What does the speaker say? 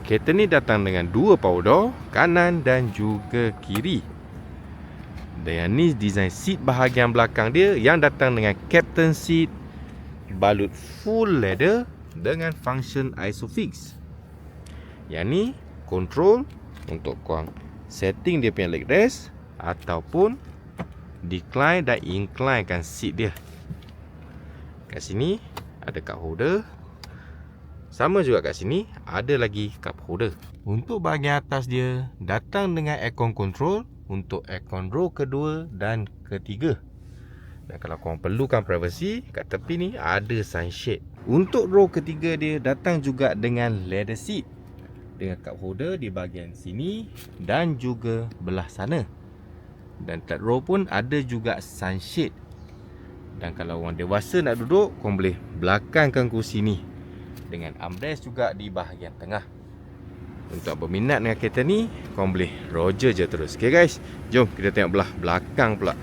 Kereta ni datang dengan dua power door, kanan dan juga kiri. Dan yang ni design seat bahagian belakang dia yang datang dengan captain seat, balut full leather dengan function ISOFIX. Yang ni control untuk korang setting dia punya leg rest ataupun decline dan inclinekan seat dia. Kat sini ada cup holder. Sama juga kat sini ada lagi cup holder. Untuk bahagian atas dia datang dengan aircon control untuk aircon row kedua dan ketiga. Dan kalau korang perlukan privacy, kat tepi ni ada sunshade. Untuk row ketiga dia datang juga dengan leather seat dengan cup holder di bahagian sini dan juga belah sana. Dan third row pun ada juga sunshade. Dan kalau orang dewasa nak duduk, korang boleh belakangkan kursi ni dengan armrest juga di bahagian tengah. Untuk berminat dengan kereta ni, korang boleh roger je terus. Okay guys, jom kita tengok belah belakang pula.